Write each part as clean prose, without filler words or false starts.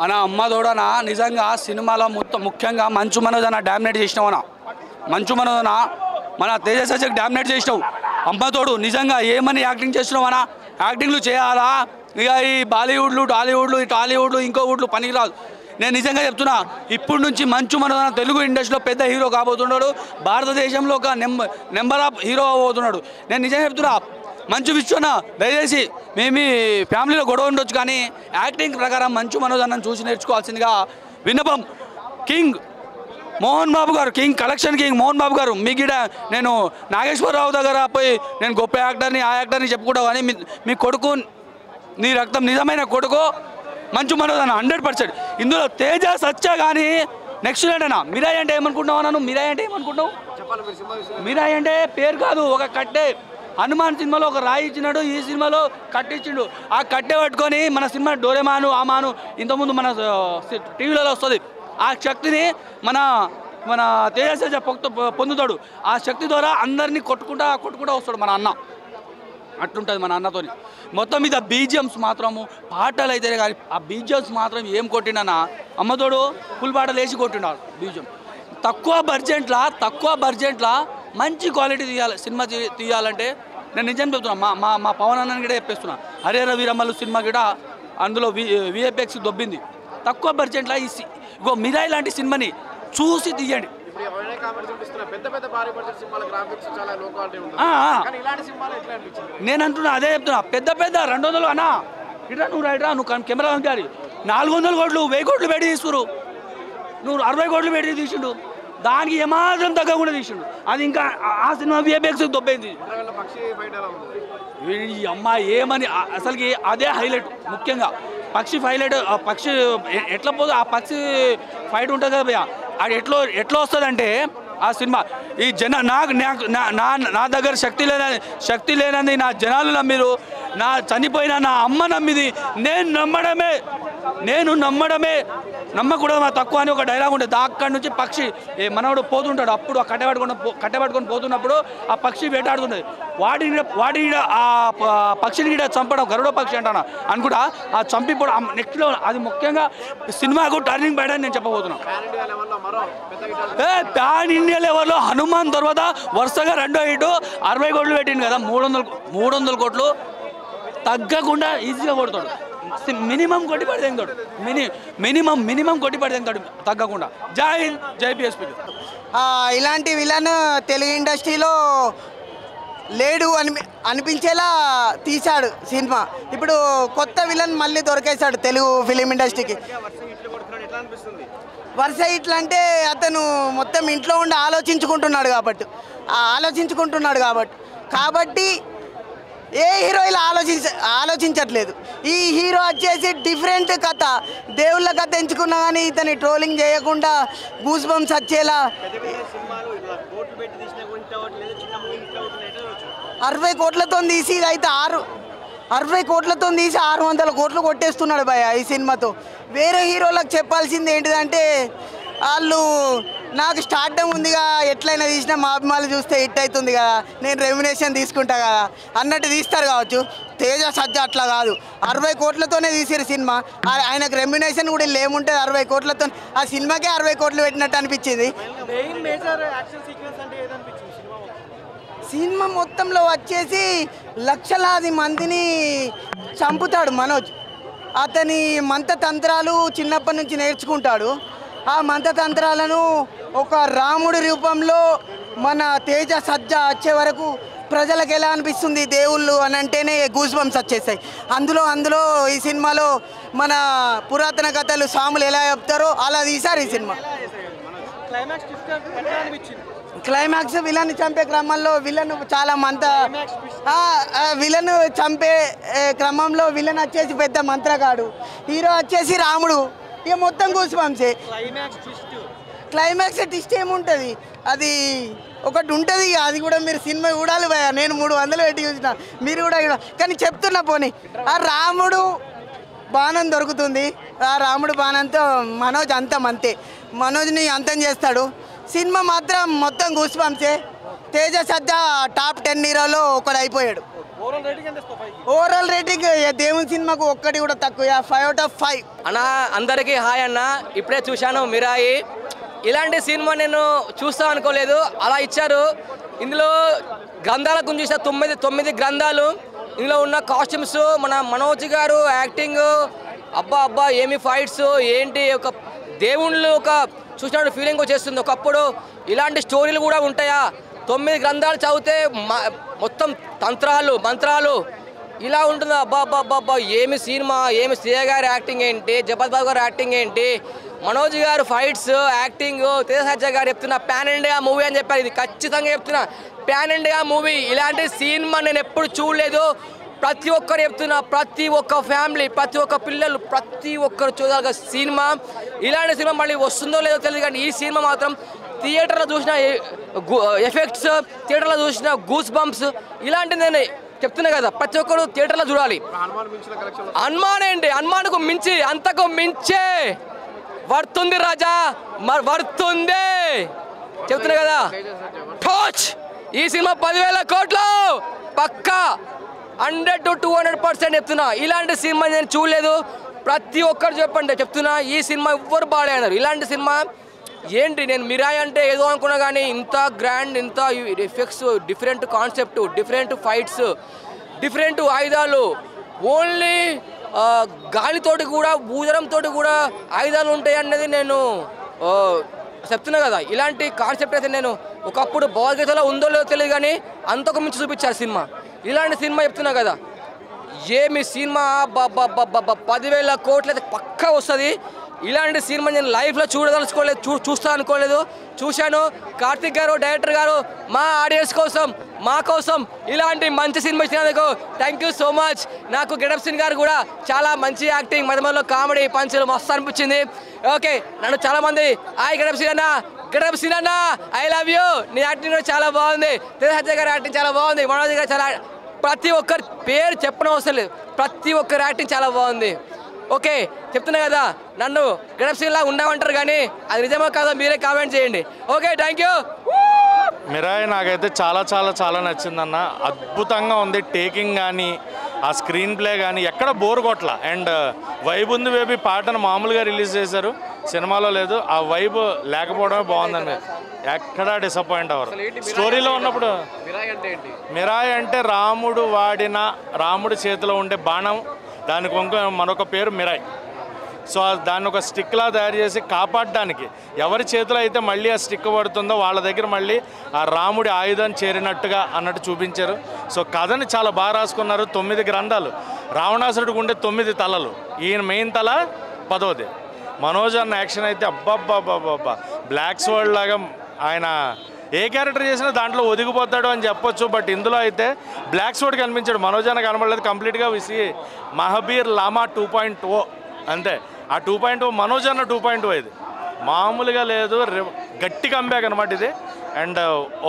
అన్న అమ్మ తోడనా నిజంగా సినిమాలో ముఖ్యంగా మంచు మనోజ్ అన్న డామినేట్ చేసినావు అన్న. మంచు మనోజ్ అన్న మన తేజ సజ్జకి డామినేట్ చేసినావు. అమ్మ తోడు నిజంగా ఏమని యాక్టింగ్ చేసినావు అన్న. యాక్టింగ్లు చేయాలా ఇక ఈ బాలీవుడ్లు టాలీవుడ్లు ఈ టాలీవుడ్లు ఇంకో వుడ్లు పనికిరాదు. నేను నిజంగా చెప్తున్నా, ఇప్పటి నుంచి మంచు మనోజ్ తెలుగు ఇండస్ట్రీలో పెద్ద హీరో కాబోతున్నాడు. భారతదేశంలో ఒక నెంబర్ ఆఫ్ హీరో అవబోతున్నాడు. నేను నిజంగా చెప్తున్నా, మంచు విశ్వన దయచేసి మేము ఫ్యామిలీలో గొడవ ఉండొచ్చు కానీ యాక్టింగ్ ప్రకారం మంచు మనోజ్ అన్నను చూసి నేర్చుకోవాల్సిందిగా విన్నపం. కింగ్ మోహన్ బాబు గారు, king collection king Mohan Babu గారు, మీ గిడ నేను నాగేశ్వరరావు దగ్గర పోయి నేను గొప్ప యాక్టర్ని ఆ యాక్టర్ని చెప్పుకుంటావు కానీ మీ కొడుకు నీ రక్తం నిజమైన కొడుకు మంచు మనోజ్ అన్న 100%. ఇందులో తేజ సత్య కానీ నెక్స్ట్ ఏంటన్నా మిరాయి అంటే ఏమనుకుంటున్నావు అన్నాను. మిరాయి అంటే ఏమనుకుంటున్నావు? మిరాయి అంటే పేరు కాదు, ఒక కట్టే. హనుమాన్ సినిమాలో ఒక రాయి ఇచ్చినాడు, ఈ సినిమాలో కట్టించిండు. ఆ కట్టె పట్టుకొని మన సినిమా డోరేమాను ఆమాను ఇంతకుముందు మన టీవీలలో వస్తుంది. ఆ శక్తిని మన మన తేజ పొందుతాడు. ఆ శక్తి ద్వారా అందరినీ కొట్టుకుంటా వస్తాడు మన అన్న. అట్లుంటుంది మన అన్నతోని. మొత్తం మీద బీజిఎమ్స్ మాత్రము పాటలు అయితే కానీ ఆ బీజిఎమ్స్ మాత్రం ఏం కొట్టినా అమ్మతోడు ఫుల్ పాటలు వేసి కొట్టినాడు. బీజిఎం తక్కువ బడ్జెట్లా మంచి క్వాలిటీ తీయాలి. సినిమా తీయాలంటే నేను నిజం చెప్తున్నా, మా పవన్ అన్నని కూడా చెప్పేస్తున్నా. హరే రవిరమ్మలు సినిమా కూడా అందులో విఎఫ్ఎక్స్ దొబ్బింది. తక్కువ బడ్జెట్లో ఇగో మిరాయి లాంటి సినిమాని చూసి తీయండి. నేను అంటున్నా, అదే చెప్తున్నా. పెద్ద 200 అన్నా ఇట్లా నువ్వు రైట్రా, నువ్వు కెమెరా గారి 400 కోట్లు 1000 కోట్లు పెట్టి తీసుకురు. నువ్వు 60 కోట్లు పెట్టి తీసిండు, దానికి ఏమాత్రం తగ్గకుండా తీసిండు. అది ఇంకా ఆ సినిమా విఎఫ్ఎక్స్ దొబ్బైంది. ఈ అమ్మ ఏమని అసలుకి అదే హైలైట్. ముఖ్యంగా పక్షి హైలైట్. పక్షి ఎట్లా పోదు, ఆ పక్షి ఫైట్ ఉంటుంది కదా భయ్య, అది ఎట్లా వస్తుందంటే ఆ సినిమా ఈ నా దగ్గర శక్తి లేనది నా జనాలు నమ్మిరు, నా చనిపోయిన నా అమ్మ నమ్మిది, నేను నమ్మకూడదు మా తక్కువ అని ఒక డైలాగ్ ఉంటుంది. అక్కడి నుంచి పక్షి మనవాడు పోతుంటాడు. అప్పుడు ఆ కట్టెపట్టుకొని పోతున్నప్పుడు ఆ పక్షి వేటాడుతుంటుంది. వాడి ఆ పక్షిని కూడా చంపడం, గరుడ పక్షి అంటాను అనుకుంటా, ఆ చంపిపోవడం నెక్స్ట్లో అది ముఖ్యంగా సినిమాకు టర్నింగ్ పాయింట్ అని నేను చెప్పబోతున్నాను. పాన్ ఇండియా లెవెల్లో హనుమాన్ తర్వాత వరుసగా రెండో హిట్ 60 కోట్లు పెట్టింది కదా. 300 కోట్లు తగ్గకుండా ఈజీగా కొడతాడు. మినిమం కొట్టి పడితేంటాడు. మినిమం కొట్టి పడితేంటాడు తగ్గకుండా. జై హింద్, జై పిఎస్పీ. ఇలాంటి విలన్ తెలుగు ఇండస్ట్రీలో లేడు అనిపించేలా తీశాడు సినిమా. ఇప్పుడు కొత్త విలన్ మళ్ళీ దొరికేశాడు తెలుగు ఫిలిం ఇండస్ట్రీకి. వరుస ఇట్లా అంటే అతను మొత్తం ఇంట్లో ఉండి ఆలోచించుకుంటున్నాడు కాబట్టి ఏ హీరో ఇలా ఆలోచించట్లేదు. ఈ హీరో వచ్చేసి డిఫరెంట్ కథ, దేవుళ్ళ కథ ఎంచుకున్నా కానీ ఇతని ట్రోలింగ్ చేయకుండా గూస్ బంప్స్ వచ్చేలా 60 కోట్లతో తీసి అయితే 60 కోట్లతో తీసి 600 కోట్లు కొట్టేస్తున్నాడు భయ ఈ సినిమాతో. వేరే హీరోలకు చెప్పాల్సింది ఏంటిదంటే, వాళ్ళు నాకు స్టార్టమ్ ఉందిగా, ఎట్లయినా తీసినా మా అభిమానులు చూస్తే హిట్ అవుతుంది కదా, నేను రెమ్యునేషన్ తీసుకుంటా కదా అన్నట్టు తీస్తారు కావచ్చు. తేజ సజ్జ అట్లా కాదు, 60 కోట్లతోనే తీసారు సినిమా. ఆయనకు రెమ్యునేషన్ కూడా ఏముంటుంది, 60 కోట్లతో ఆ సినిమాకే 60 కోట్లు పెట్టినట్టు అనిపించింది. సినిమా మొత్తంలో వచ్చేసి లక్షలాది మందిని చంపుతాడు మనోజ్. అతని మంత్రతంత్రాలు చిన్నప్పటి నుంచి నేర్చుకుంటాడు. ఆ మంత్రతంత్రాలను ఒక రాముడి రూపంలో మన తేజ సజ్జ వచ్చే వరకు ప్రజలకు ఎలా అనిపిస్తుంది దేవుళ్ళు అని అంటేనే గూస్ బంప్స్ వచ్చేస్తాయి. అందులో ఈ సినిమాలో మన పురాతన కథలు సాములు ఎలా చెప్తారో అలా తీశారు ఈ సినిమా. క్లైమాక్స్ విలన్ చంపే క్రమంలో విలన్ చాలా విలన్ చంపే క్రమంలో విలన్ వచ్చేసి పెద్ద మంత్రగాడు, హీరో వచ్చేసి రాముడు. ఇక మొత్తం గూస్ బంప్సే. క్లైమాక్స్ ట్విస్ట్ ఏముంటుంది, అది ఒకటి ఉంటుంది. అది కూడా మీరు సినిమా చూడాలి భయ. నేను 300 పెట్టి చూసిన, మీరు కూడా కానీ చెప్తున్నా పోనీ. ఆ రాముడు బాణం దొరుకుతుంది, ఆ రాముడు బాణంతో మనోజ్ అంతే మనోజ్ని అంతం చేస్తాడు. సినిమా మాత్రం మొత్తం గూస్ బంప్సే. తేజ సజ్జ టాప్ 10 హీరోలో ఒకడు అయిపోయాడు. ఓవరాల్ రేటింగ్ దేవుని సినిమాకు ఒక్కటి కూడా తక్కువ 5 out of 5. అన్న అందరికీ హాయ్ అన్న. ఇప్పుడే చూశాను మిరాయి. ఇలాంటి సినిమా నేను చూస్తాను అనుకోలేదు, అలా ఇచ్చారు. ఇందులో గ్రంథాల గురించి చూసిన 9 గ్రంథాలు. ఇందులో ఉన్న కాస్ట్యూమ్స్, మన మనోజ్ గారు యాక్టింగ్, అబ్బా ఏమి ఫైట్స్ ఏంటి, ఒక దేవుళ్ళు ఒక చూసినట్టు ఫీలింగ్ వచ్చేస్తుంది. ఒకప్పుడు ఇలాంటి స్టోరీలు కూడా ఉంటాయా? 9 గ్రంథాలు చదివితే మొత్తం తంత్రాలు మంత్రాలు ఇలా ఉంటుందా? అబ్బా ఏమి సినిమా, ఏమి శ్రేయ గారి యాక్టింగ్ ఏంటి, జగపతి బాబు గారు యాక్టింగ్ ఏంటి, మనోజ్ గారు ఫైట్స్ యాక్టింగ్, తేజ గారు చెప్తున్నా పాన్ ఇండియా మూవీ అని చెప్పారు. ఇది ఖచ్చితంగా చెప్తున్నా పాన్ ఇండియా మూవీ. ఇలాంటి సినిమా నేను ఎప్పుడు చూడలేదు. ప్రతి ఒక్కరు చెప్తున్నా, ప్రతి ఒక్క ఫ్యామిలీ, ప్రతి ఒక్క పిల్లలు, ప్రతి ఒక్కరు చూడాలి సినిమా. ఇలాంటి సినిమా మళ్ళీ వస్తుందో లేదో తెలియదు, కానీ ఈ సినిమా మాత్రం థియేటర్లో చూసిన ఎఫెక్ట్స్, థియేటర్లో చూసిన గూస్ బంప్స్ ఇలాంటివి నేను చెప్తున్నా కదా, ప్రతి ఒక్కరు థియేటర్లో చూడాలి. హనుమాన్ ఏంటి, హనుమాన్కు మించి అంతకు మించే వర్తుంది రాజా, వర్తుంది చెప్తున్నా కదా. ఠోచ్ ఈ సినిమా 10,000 కోట్లు పక్కా, 100 to 200% చెప్తున్నా. ఇలాంటి సినిమా నేను చూడలేదు. ప్రతి ఒక్కరు చెప్తున్నా ఈ సినిమా ఎవ్వరు బాగాలేన్నారు. ఇలాంటి సినిమా ఏంటి, నేను మిరాయి అంటే ఏదో అనుకున్నా, కానీ ఇంత గ్రాండ్, ఇంత effects, different concept, different fights, different ఆయుధాలు, ఓన్లీ గాలితోటి కూడా భూజరంతో కూడా ఆయుధాలు ఉంటాయి అన్నది నేను చెప్తున్నా కదా. ఇలాంటి కాన్సెప్ట్ అయితే నేను ఒకప్పుడు భగవద్గీతలో ఉందో లేదో తెలియదు, కానీ అంతకు మించి చూపించారు సినిమా. ఇలాంటి సినిమా చెప్తున్నా కదా, ఏమి సినిమా 10,000 కోట్లు అయితే పక్కా వస్తుంది. ఇలాంటి సినిమా నేను లైఫ్లో చూడదలుచుకోలేదు, చూస్తా అనుకోలేదు. చూశాను. కార్తిక్ గారు, డైరెక్టర్ గారు, మా ఆడియన్స్ కోసం, మా కోసం ఇలాంటి మంచి సినిమా ఇచ్చినందుకు థ్యాంక్ యూ సో మచ్. నాకు గెటప్ సీన్ గారు కూడా చాలా మంచి యాక్టింగ్, మధ్యలో కామెడీ పంచులు మస్తు అనిపించింది. ఓకే, నన్ను చాలామంది గెటప్ సీన్ అన్న ఐ లవ్ యూ, నీ యాక్టింగ్ కూడా చాలా బాగుంది, తేజ గారి యాక్టింగ్ చాలా బాగుంది, మనోజ్ గారు చాలా, ప్రతి ఒక్కరి పేరు చెప్పడం అవసరం లేదు, ప్రతి ఒక్కరి యాక్టింగ్ చాలా బాగుంది. ఓకే, చెప్తున్నా కదా, నన్ను గెటప్ సీన్ లాగా ఉండమంటారు, కానీ అది నిజమో కాదో మీరే కామెంట్ చేయండి. Okay, thank you. మిరాయి నాకైతే చాలా నచ్చిందన్న. అద్భుతంగా ఉంది. టేకింగ్ కానీ, ఆ స్క్రీన్ ప్లే కానీ ఎక్కడ బోర్ కొట్ల. అండ్ వైబ్ ఉంది బేబీ పాటను మామూలుగా రిలీజ్ చేశారు, సినిమాలో లేదు. ఆ వైబ్ లేకపోవడమే బాగుందండి. ఎక్కడా డిసప్పాయింట్ అవ్వరు. స్టోరీలో ఉన్నప్పుడు మిరాయి అంటే రాముడి చేతిలో ఉండే బాణం, దానికి మరొక పేరు మిరాయి. సో దాన్ని ఒక స్టిక్లా తయారు చేసి కాపాడడానికి ఎవరి చేతిలో అయితే మళ్ళీ ఆ స్టిక్ పడుతుందో వాళ్ళ దగ్గర మళ్ళీ ఆ రాముడి ఆయుధం చేరినట్టుగా అన్నట్టు చూపించారు. సో కథని చాలా బాగా రాసుకున్నారు. 9 గ్రంథాలు, రావణాసురుడికి ఉండే 9 తలలు, ఈయన మెయిన్ తల 10వది. మనోజ్ అన్న యాక్షన్ అయితే అబ్బబ్బబ్బబ్బబ్బా, బ్లాక్ స్వర్డ్ లాగా ఆయన ఏ క్యారెక్టర్ చేసినా దాంట్లో ఒదిగిపోతాడు అని చెప్పొచ్చు. బట్ ఇందులో అయితే బ్లాక్ స్వర్డ్ కనిపించాడు, మనోజ్ అన్న కనబడలేదు. కంప్లీట్గా విసి మహాబీర్ లామా 2.0 అంతే. ఆ 2.0 మనోజ్ అన్న 2.0 ఇది మామూలుగా లేదు, గట్టి కంబ్యాక్ అనమాట ఇది. అండ్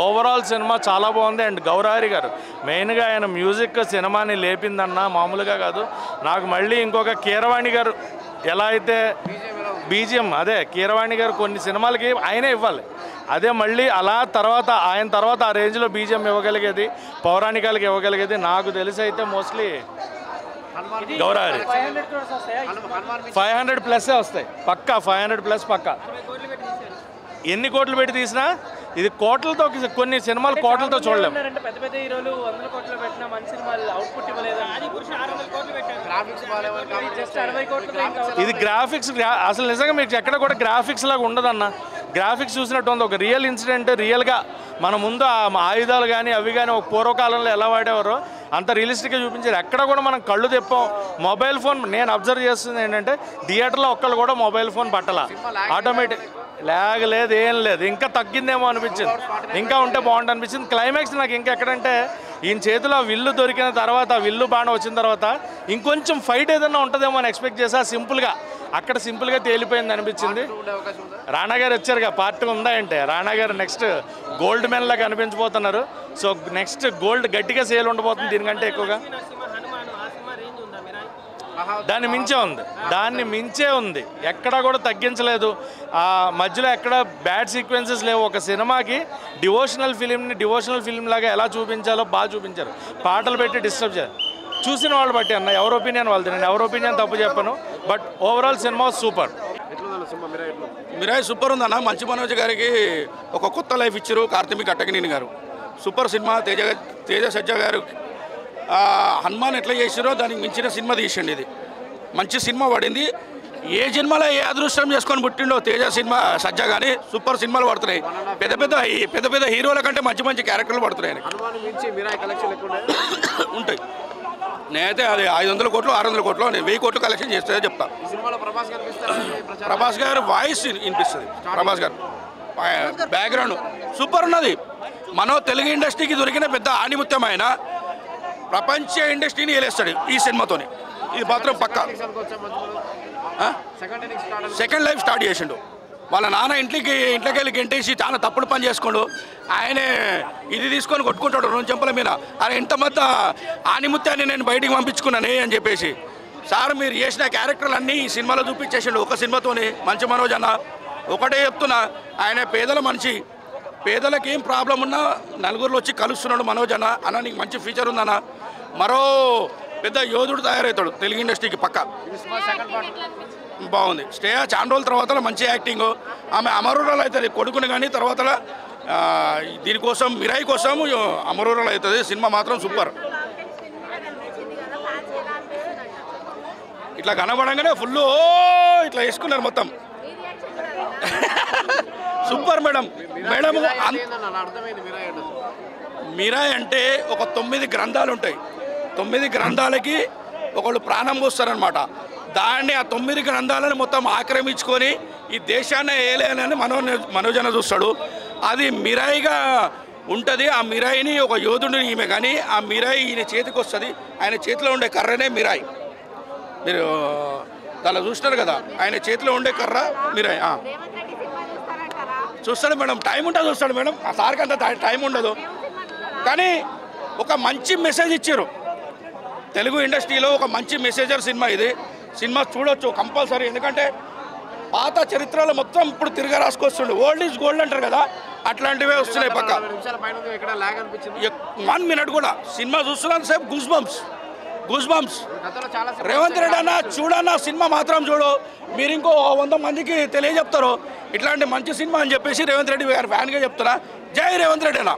ఓవరాల్ సినిమా చాలా బాగుంది. అండ్ గౌరహరి గారు మెయిన్గా ఆయన మ్యూజిక్ సినిమాని లేపిందన్న, మామూలుగా కాదు. నాకు మళ్ళీ ఇంకొక కీరవాణి గారు ఎలా అయితే బీజిఎం, అదే కీరవాణి గారు కొన్ని సినిమాలకి ఆయనే ఇవ్వాలి, అదే మళ్ళీ అలా ఆయన తర్వాత ఆ రేంజ్లో బీజిఎం ఇవ్వగలిగేది, పౌరాణికాలకి ఇవ్వగలిగేది నాకు తెలిసి అయితే మోస్ట్లీ గౌరహరి. 500+ వస్తాయి పక్కా, 500+ పక్కా. ఎన్ని కోట్లు పెట్టి తీసినా ఇది కోట్లతో, కొన్ని సినిమాలు కోట్లతో చూడలేము. ఇది గ్రాఫిక్స్ అసలు నిజంగా మీకు ఎక్కడ కూడా గ్రాఫిక్స్ లాగా ఉండదన్న. గ్రాఫిక్స్ చూసినట్టు ఉంది, ఒక రియల్ ఇన్సిడెంట్, రియల్గా మన ముందు ఆ ఆయుధాలు కానీ అవి కానీ ఒక పూర్వకాలంలో ఎలా వాడేవారో అంత రియలిస్టిక్గా చూపించారు. ఎక్కడ కూడా మనం కళ్ళు తెప్పాం. మొబైల్ ఫోన్ నేను అబ్జర్వ్ చేస్తుంది ఏంటంటే థియేటర్లో ఒక్కళ్ళు కూడా మొబైల్ ఫోన్ పట్టాల, ఆటోమేటిక్ లేదు, ఏం లేదు, ఇంకా తగ్గిందేమో అనిపించింది, ఇంకా ఉంటే బాగుంటుంది అనిపించింది. క్లైమాక్స్ నాకు ఇంకా ఎక్కడంటే ఈయన చేతిలో విల్లు దొరికిన తర్వాత, విల్లు బాణం వచ్చిన తర్వాత ఇంకొంచెం ఫైట్ ఏదైనా ఉంటుందేమో అని ఎక్స్పెక్ట్ చేసా. అక్కడ సింపుల్గా తేలిపోయింది అనిపించింది. రాణా గారు వచ్చారుగా, పార్ట్ ఉందా అంటే రాణా గారు నెక్స్ట్ గోల్డ్ మెన్ లాగా కనిపించబోతున్నారు. సో నెక్స్ట్ గోల్డ్ గట్టిగా సేల్ ఉండబోతుంది దీనికంటే ఎక్కువగా. దాన్ని మించే ఉంది ఎక్కడా కూడా తగ్గించలేదు. ఆ మధ్యలో ఎక్కడ బ్యాడ్ సీక్వెన్సెస్ లేవు. ఒక సినిమాకి డివోషనల్ ఫిల్మ్ లాగా ఎలా చూపించాలో బాగా చూపించారు. పాటలు పెట్టి డిస్టర్బ్ చేయాలి. చూసిన వాళ్ళు బట్టి అన్న, ఎవరి ఒపీనియన్ వాళ్ళది. నేను ఎవరి ఒపీనియన్ తప్పు చెప్పను. But overall cinema super. Mirai super ఉందన్న. మంచు మనోజ్ గారికి ఒక కొత్త లైఫ్ ఇచ్చారు కార్తిక్ అట్టకనేని గారు. Super cinema. తేజ సజ్జ గారు హనుమాన్ ఎట్లా చేసారో దానికి మించిన సినిమా తీసిండి. ఇది మంచి సినిమా పడింది. ఏ జన్మలో ఏ అదృష్టం చేసుకొని పుట్టిండో తేజ సినిమా సజ్జ కానీ సూపర్ సినిమాలు పడుతున్నాయి. పెద్ద పెద్ద హీరోల కంటే మంచి క్యారెక్టర్లు పడుతున్నాయి. ఉంటాయి. నేనైతే అది 500 కోట్లు 600 కోట్లు 1000 కోట్లు కలెక్షన్ చేస్తే చెప్తా. ప్రభాస్ గారు వాయిస్ వినిపిస్తుంది. ప్రభాస్ గారు బ్యాక్గ్రౌండ్ సూపర్ ఉన్నది. మనో తెలుగు ఇండస్ట్రీకి దొరికిన పెద్ద ఆణిముత్యమైన ప్రపంచ ఇండస్ట్రీని ఏలేస్తాడు ఈ సినిమాతోని. ఇది మాత్రం పక్కా. సెకండ్ లైఫ్ స్టార్ట్ చేసిండు. వాళ్ళ నాన్న ఇంట్లోకి వెళ్ళి గెంటేసి చాలా తప్పుడు పని చేసుకోండు. ఆయనే ఇది తీసుకొని కొట్టుకుంటాడు 2 చెంపల మీద. అరే ఎంతమంత ఆనిముత్యాన్ని నేను బయటికి పంపించుకున్నానే అని చెప్పేసి. సార్ మీరు చేసిన క్యారెక్టర్లు అన్నీ ఈ సినిమాలో చూపించేసిండు ఒక సినిమాతోనే. మంచు మనోజ్ అన్న ఒకటే చెప్తున్నా, ఆయన పేదల మనిషి. పేదలకు ఏం ప్రాబ్లం ఉన్నా నలుగురిలో వచ్చి కలుస్తున్నాడు మనోజ్ అన్న నీకు మంచి ఫీచర్ ఉందన్న. మరో పెద్ద యోధుడు తయారవుతాడు తెలుగు ఇండస్ట్రీకి పక్క. బాగుంది. చాలా రోజుల తర్వాత మంచి యాక్టింగ్. ఆమె అమరూరాలు అవుతుంది కొడుకుని కానీ తర్వాత దీనికోసం మిరాయి కోసం అమరూరాలు అవుతుంది. సినిమా మాత్రం సూపర్. ఇట్లా కనబడంగానే ఫుల్ ఇట్లా వేసుకున్నారు మొత్తం. Super madam. మిరాయి అంటే ఒక 9 గ్రంథాలు ఉంటాయి. 9 గ్రంథాలకి ఒకళ్ళు ప్రాణం పోస్తారనమాట. దాన్ని ఆ 9 గ్రంథాలను మొత్తం ఆక్రమించుకొని ఈ దేశాన్ని ఏలేనని మనోజన చూస్తాడు. అది మిరాయిగా ఉంటుంది. ఆ మిరాయిని ఒక యోధుడిని ఈమె కానీ ఆ మిరాయి ఈయన చేతికి వస్తుంది. ఆయన చేతిలో ఉండే కర్రనే మిరాయి. మీరు అలా చూస్తారు కదా, ఆయన చేతిలో ఉండే కర్ర మిరాయి. చూస్తాడు మేడం. టైం ఉంటుంది చూస్తాడు మేడం. ఆ సార్కి అంత టైం ఉండదు. కానీ ఒక మంచి మెసేజ్ ఇచ్చారు తెలుగు ఇండస్ట్రీలో. ఒక మంచి మెసేజర్ సినిమా ఇది. సినిమా చూడొచ్చు కంపల్సరీ. ఎందుకంటే పాత చరిత్రలో మొత్తం ఇప్పుడు తిరిగి రాసుకొస్తుండే. ఓల్డ్ ఈజ్ గోల్డ్ అంటారు కదా, అట్లాంటివే వస్తున్నాయి పక్క. 1 మినిట్ కూడా సినిమా చూస్తున్నంత సేపు గూస్ బంప్స్. రేవంత్ రెడ్డి అన్న చూడన్న సినిమా మాత్రం చూడు. మీరు ఇంకో 100 మందికి తెలియజెప్తారు ఇట్లాంటి మంచి సినిమా అని చెప్పేసి రేవంత్ రెడ్డి గారు ఫ్యాన్గా చెప్తారా. జై రేవంత్ రెడ్డి అన్న.